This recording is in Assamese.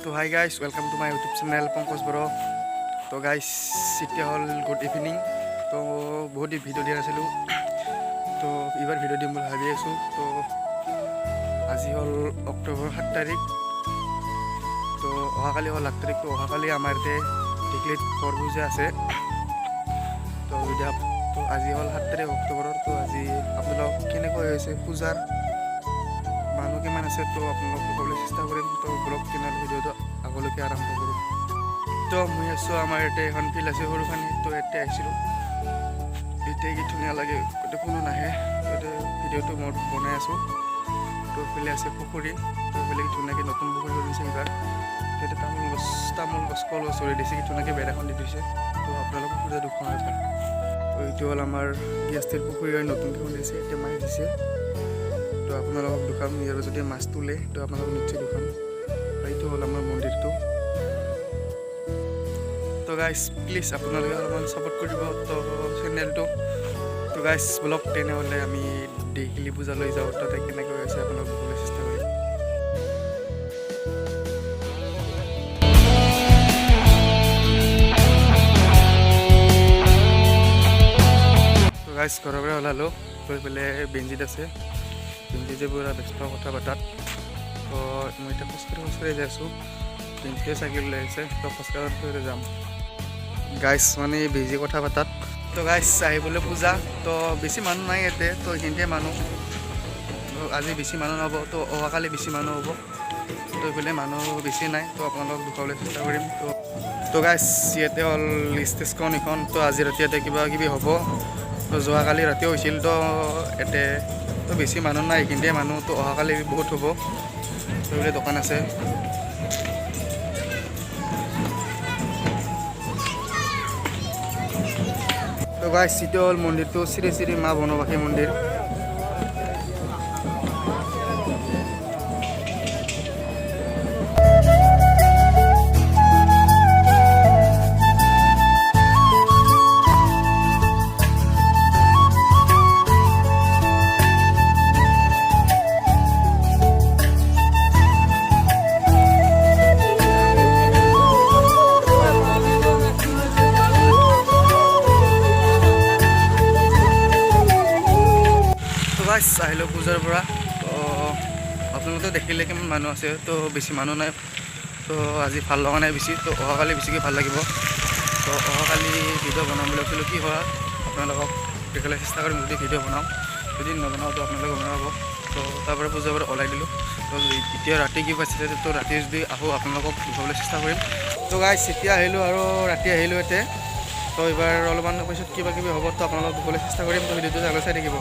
তো hi guys welcome to my YouTube channel Pankaj Boro. তো গাইজ এতিয়া হ'ল গুড ইভিনিং। তো বহুত দিন ভিডিঅ' দিয়া নাছিলোঁ, তো এইবাৰ ভিডিঅ' দিম বুলি ভাবি আছোঁ। তো আজি হ'ল অক্টোবৰ 7 তাৰিখ, তো অহাকালি হ'ল 8 তাৰিখ। তো অহাকালি আমাৰ ইয়াতে টিকলিত বৰপূজা আছে। তো তো আজি হ'ল 7 তাৰিখ অক্টোবৰৰ। তো আজি আপোনালোক কেনেকৈ হৈছে পূজাৰ মানুহ কিমান আছে, তো আপোনালোক ক'বলৈ চেষ্টা কৰিম। তো ব্লগ চেনেল ভিডিঅ'টো আগলৈকে আৰম্ভ কৰোঁ। তো মই আছোঁ আমাৰ ইয়াতে এখন ফিল্ড আছে সৰুখানি, তো ইয়াতে আহিছিলোঁ। এতিয়া কি ধুনীয়া লাগে, গোটেই কোনো নাহে। গোটেই ভিডিঅ'টো মই বনাই আছোঁ। তো এইফালে আছে পুখুৰী, তো এইফালে কি ধুনীয়াকৈ নতুন পুখুৰী কৰিছে এইবাৰ। ইয়াতে তামোল গছ কল গছ ৰুই দিছে, কি ধুনীয়াকৈ বেৰাখন দি দিছে। তো আপোনালোক পুখুৰীতে দুখন এবাৰ। তো এইটো হ'ল আমাৰ গেছটিৰ পুখুৰী নতুনকৈ খুলিছে, এতিয়া মাছ দিছে। তো আপোনালোকক দুখাম, ইয়াৰ যদি মাছ তোলে তো আপোনালোকক নিশ্চয় দুখাম। এইটো হ'ল আমাৰ মন্দিৰটো। তো গাইজ প্লিজ আপোনালোকে অলপমান ছাপোৰ্ট কৰিব তো চেনেলটো। তো গাইজ ব্লগ তেনেহ'লে আমি দেইলি পূজালৈ যাওঁ, তাতে কেনেকৈ হৈছে আপোনালোক ক'বলৈ চেষ্টা কৰিম। তো গাইজ ঘৰৰ পৰা ওলালোঁ, গৈ পেলাই বেঞ্জিত আছে। বেঞ্জিতে পুৰা ব্যস্ত কথা পতাত। তো মই এতিয়া খোজকাঢ়ি যাই আছোঁ। বেঞ্জিতে চাইকেল লৈ আহিছে, তো খোজকাঢ়ি যাম গাইজ, মানে বেজি কথা পতাত। তো গাইজ আহিবলৈ পূজা, তো বেছি মানুহ নাই ইয়াতে, তো এইখিনিতে মানুহ। আজি বেছি মানুহ নহ'ব, তো অহাকালি বেছি মানুহ হ'ব। তো এইফালে মানুহ বেছি নাই, তো আপোনালোকক দেখুৱাবলৈ চেষ্টা কৰিম। তো গাইজ ইয়াতে হ'ল ষ্টেজখন এইখন। তো আজি ৰাতি ইয়াতে কিবা কিবি হ'ব। তো যোৱাকালি ৰাতিও হৈছিল, তো ইয়াতে তো বেছি মানুহ নাই, এইখিনিতে মানুহ। তো অহাকালি বহুত হ'ব। তো এইফালে দোকান আছে। তো গাইজ এইটো হ'ল মন্দিৰটো, শ্ৰী শ্ৰী মা বনবাসী মন্দিৰ। আহিলোঁ পূজাৰ পৰা। তো আপোনালোকে দেখিলে কিমান মানুহ আছে, তো বেছি মানুহ নাই। তো আজি ভাল লগা নাই বেছি, তো অহাকালি বেছিকৈ ভাল লাগিব। তো অহাকালি ভিডিঅ' বনাম বুলি ভাবিছিলোঁ, কি হয় আপোনালোকক দেখাবলৈ চেষ্টা কৰিম। যদি ভিডিঅ' বনাওঁ, যদি নবনাওঁ তো আপোনালোকে বনাব। তো তাৰপৰা পূজাৰ পৰা ওলাই দিলোঁ। তো এতিয়া ৰাতি কি পাইছে, তো ৰাতি যদি আহোঁ আপোনালোকক দেখাবলৈ চেষ্টা কৰিম। তো গাইজ এতিয়া আহিলোঁ আৰু ৰাতি আহিলোঁ ইয়াতে। তো এইবাৰ অলপমান পিছত কিবা কিবি হ'ব, তো আপোনালোকক দেখাবলৈ চেষ্টা কৰিম। তো ভিডিঅ'টো আগলৈ চাই থাকিব।